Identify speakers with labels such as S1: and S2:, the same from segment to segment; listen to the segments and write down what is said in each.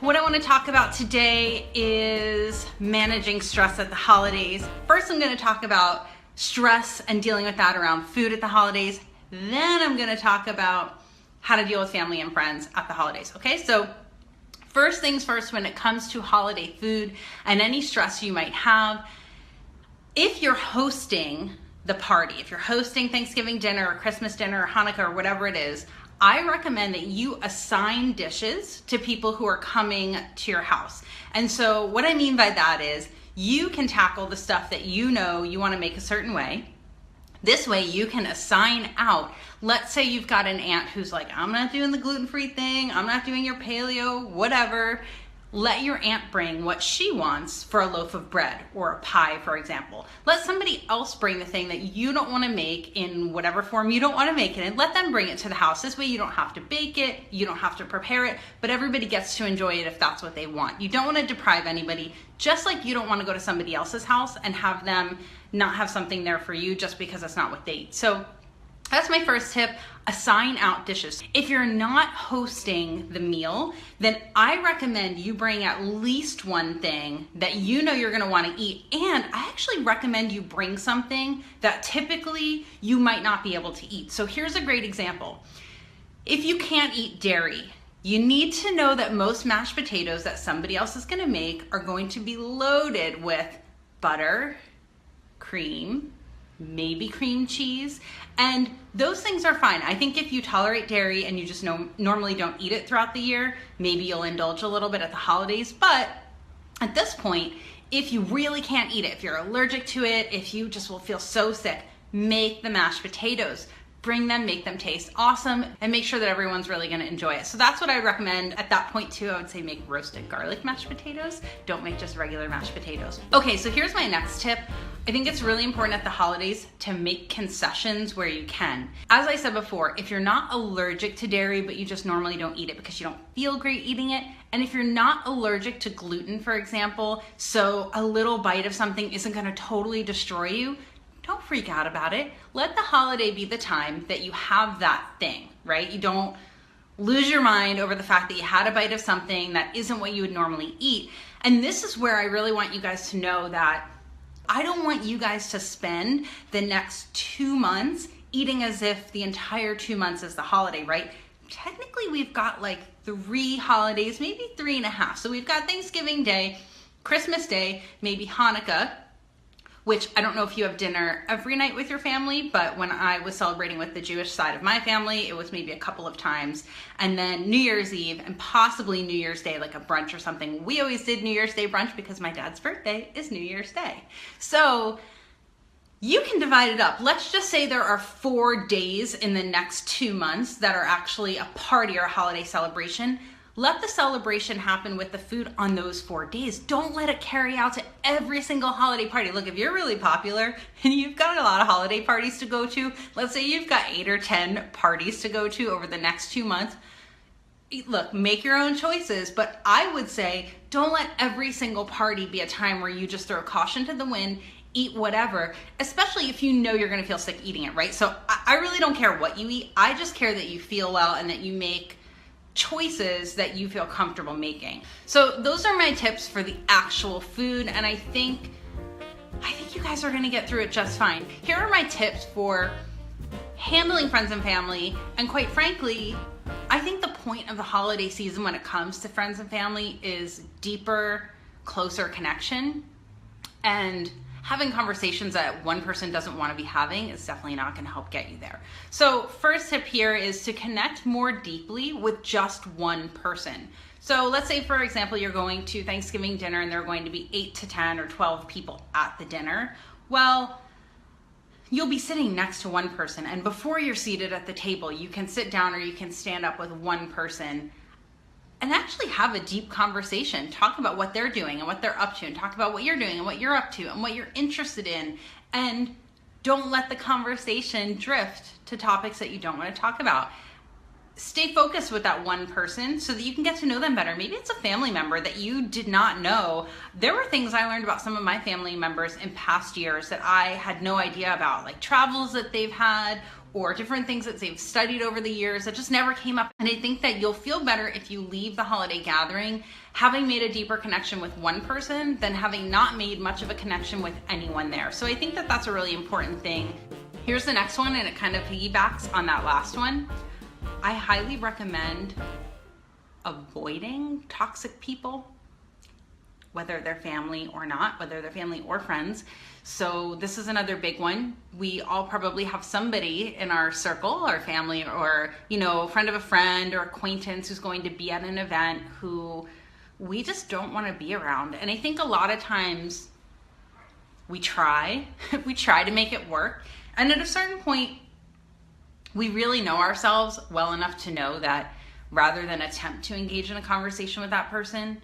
S1: What I want to talk about today is managing stress at the holidays. First, I'm going to talk about stress and dealing with that around food at the holidays. Then I'm going to talk about how to deal with family and friends at the holidays. Okay, so first things first, when it comes to holiday food and any stress you might have, if you're hosting the party, if you're hosting Thanksgiving dinner or Christmas dinner or Hanukkah or whatever it is, I recommend that you assign dishes to people who are coming to your house. And so what I mean by that is you can tackle the stuff that you know you want to make a certain way. This way you can assign out. Let's say you've got an aunt who's like, I'm not doing the gluten-free thing, I'm not doing your paleo, whatever. Let your aunt bring what she wants for a loaf of bread or a pie, for example. Let somebody else bring the thing that you don't want to make in whatever form you don't want to make it in. Let them bring it to the house. This way you don't have to bake it, you don't have to prepare it, but everybody gets to enjoy it if that's what they want. You don't want to deprive anybody, just like you don't want to go to somebody else's house and have them not have something there for you just because that's not what they eat. So that's my first tip, assign out dishes. If you're not hosting the meal, then I recommend you bring at least one thing that you know you're gonna wanna eat. And I actually recommend you bring something that typically you might not be able to eat. So here's a great example. If you can't eat dairy, you need to know that most mashed potatoes that somebody else is gonna make are going to be loaded with butter, cream, maybe cream cheese, and those things are fine. I think if you tolerate dairy and you just normally don't eat it throughout the year, maybe you'll indulge a little bit at the holidays. But at this point, if you really can't eat it, if you're allergic to it, if you just will feel so sick, make the mashed potatoes. Bring them, make them taste awesome, and make sure that everyone's really gonna enjoy it. So that's what I would recommend at that point too. I would say make roasted garlic mashed potatoes. Don't make just regular mashed potatoes. Okay, so here's my next tip. I think it's really important at the holidays to make concessions where you can. As I said before, if you're not allergic to dairy, but you just normally don't eat it because you don't feel great eating it, and if you're not allergic to gluten, for example, so a little bite of something isn't gonna totally destroy you, don't freak out about it. Let the holiday be the time that you have that thing, right? You don't lose your mind over the fact that you had a bite of something that isn't what you would normally eat. And this is where I really want you guys to know that I don't want you guys to spend the next 2 months eating as if the entire 2 months is the holiday, right? Technically, we've got like 3 holidays, maybe 3.5. So we've got Thanksgiving Day, Christmas Day, maybe Hanukkah, which I don't know if you have dinner every night with your family, but when I was celebrating with the Jewish side of my family, it was maybe a couple of times. And then New Year's Eve and possibly New Year's Day, like a brunch or something. We always did New Year's Day brunch because my dad's birthday is New Year's Day. So you can divide it up. Let's just say there are 4 days in the next 2 months that are actually a party or a holiday celebration. Let the celebration happen with the food on those 4 days. Don't let it carry out to every single holiday party. Look, if you're really popular and you've got a lot of holiday parties to go to, let's say you've got 8 or 10 parties to go to over the next 2 months, look, make your own choices, but I would say don't let every single party be a time where you just throw caution to the wind, eat whatever, especially if you know you're gonna feel sick eating it, right? So I really don't care what you eat. I just care that you feel well and that you make choices that you feel comfortable making. So those are my tips for the actual food, and I think you guys are gonna get through it just fine. Here are my tips for handling friends and family, and quite frankly, I think the point of the holiday season when it comes to friends and family is deeper, closer connection, and having conversations that one person doesn't want to be having is definitely not going to help get you there. So first tip here is to connect more deeply with just one person. So let's say, for example, you're going to Thanksgiving dinner and there are going to be 8 to 10 or 12 people at the dinner. Well, you'll be sitting next to one person, and before you're seated at the table, you can sit down or you can stand up with one person and actually have a deep conversation. Talk about what they're doing and what they're up to, and talk about what you're doing and what you're up to and what you're interested in. And don't let the conversation drift to topics that you don't want to talk about. Stay focused with that one person so that you can get to know them better. Maybe it's a family member that you did not know. There were things I learned about some of my family members in past years that I had no idea about, like travels that they've had, or different things that they've studied over the years that just never came up. And I think that you'll feel better if you leave the holiday gathering having made a deeper connection with one person than having not made much of a connection with anyone there. So I think that that's a really important thing. Here's the next one, and it kind of piggybacks on that last one. I highly recommend avoiding toxic people, whether they're family or not, whether they're family or friends. So this is another big one. We all probably have somebody in our circle, our family, or, you know, a friend of a friend or acquaintance who's going to be at an event who we just don't want to be around. And I think a lot of times we try to make it work. And at a certain point, we really know ourselves well enough to know that rather than attempt to engage in a conversation with that person,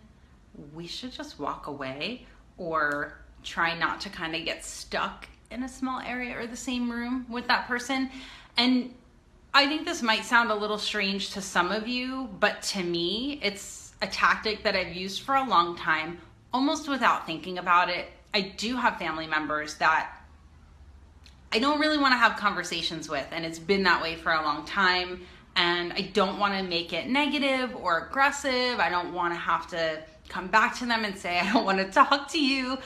S1: we should just walk away or try not to kind of get stuck in a small area or the same room with that person. And I think this might sound a little strange to some of you, but to me, it's a tactic that I've used for a long time, almost without thinking about it. I do have family members that I don't really want to have conversations with, and it's been that way for a long time. And I don't want to make it negative or aggressive. I don't want to have to come back to them and say, I don't want to talk to you.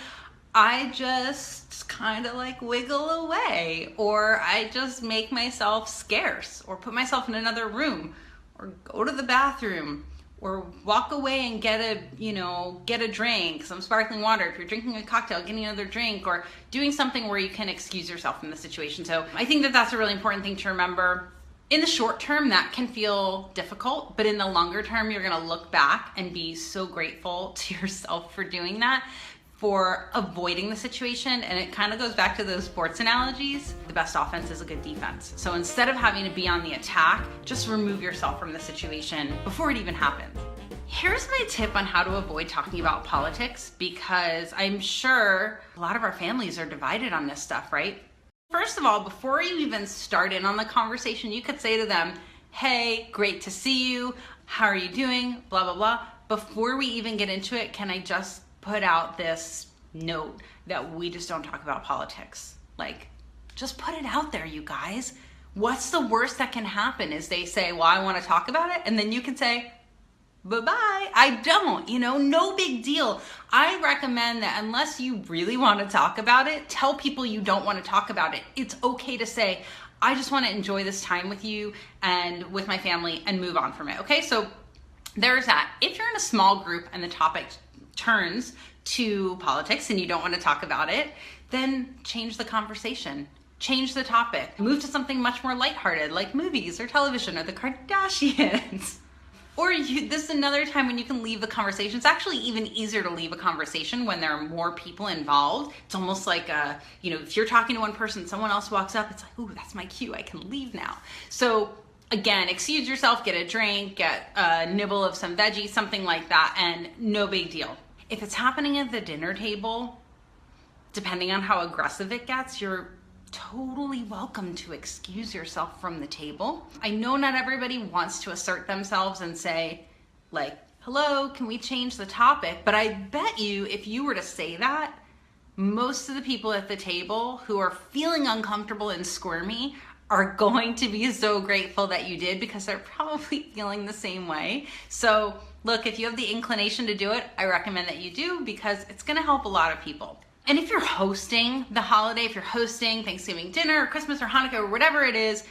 S1: I just kind of like wiggle away, or I just make myself scarce, or put myself in another room, or go to the bathroom, or walk away and get a drink, some sparkling water. If you're drinking a cocktail, getting another drink, or doing something where you can excuse yourself from the situation. So I think that that's a really important thing to remember. In the short term, that can feel difficult, but in the longer term, you're gonna look back and be so grateful to yourself for doing that, for avoiding the situation. And it kind of goes back to those sports analogies. The best offense is a good defense. So instead of having to be on the attack, just remove yourself from the situation before it even happens. Here's my tip on how to avoid talking about politics, because I'm sure a lot of our families are divided on this stuff, right? First of all, before you even start in on the conversation, you could say to them, hey, great to see you. How are you doing? Blah, blah, blah. Before we even get into it, can I just put out this note that we just don't talk about politics? Like, just put it out there, you guys. What's the worst that can happen is they say, well, I want to talk about it. And then you can say, bye-bye, I don't, no big deal. I recommend that unless you really want to talk about it, tell people you don't want to talk about it. It's okay to say, I just want to enjoy this time with you and with my family and move on from it, okay? So there's that. If you're in a small group and the topic turns to politics and you don't want to talk about it, then change the conversation. Change the topic. Move to something much more lighthearted, like movies or television or the Kardashians. Or this is another time when you can leave the conversation. It's actually even easier to leave a conversation when there are more people involved. It's almost like, if you're talking to one person, someone else walks up, it's like, ooh, that's my cue, I can leave now. So again, excuse yourself, get a drink, get a nibble of some veggies, something like that, and no big deal. If it's happening at the dinner table, depending on how aggressive it gets, you're totally welcome to excuse yourself from the table. I know not everybody wants to assert themselves and say, like, hello, can we change the topic? But I bet you if you were to say that, most of the people at the table who are feeling uncomfortable and squirmy are going to be so grateful that you did, because they're probably feeling the same way. So look, if you have the inclination to do it, I recommend that you do, because it's gonna help a lot of people. And if you're hosting the holiday, if you're hosting Thanksgiving dinner or Christmas or Hanukkah or whatever it is,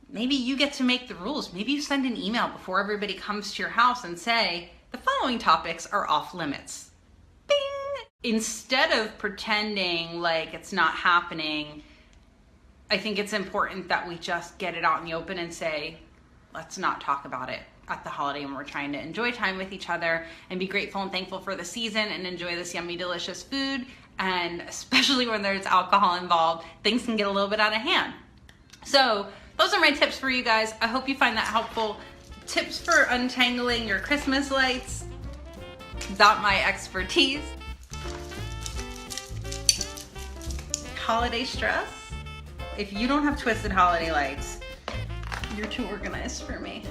S1: maybe you get to make the rules. Maybe you send an email before everybody comes to your house and say, the following topics are off limits. Bing! Instead of pretending like it's not happening, I think it's important that we just get it out in the open and say, let's not talk about it at the holiday when we're trying to enjoy time with each other and be grateful and thankful for the season and enjoy this yummy, delicious food. And especially when there's alcohol involved, things can get a little bit out of hand. So those are my tips for you guys. I hope you find that helpful. Tips for untangling your Christmas lights. Not my expertise. Holiday stress. If you don't have twisted holiday lights, you're too organized for me.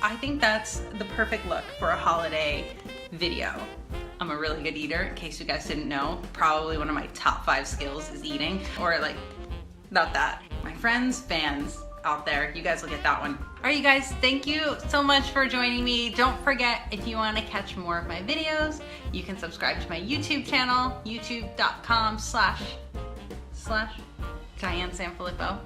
S1: I think that's the perfect look for a holiday video. I'm a really good eater, in case you guys didn't know. Probably one of my top 5 skills is eating, or like, not that. my friends, fans out there, you guys will get that one. All right, you guys, thank you so much for joining me. Don't forget, if you want to catch more of my videos, you can subscribe to my YouTube channel, youtube.com/Diane Sanfilippo.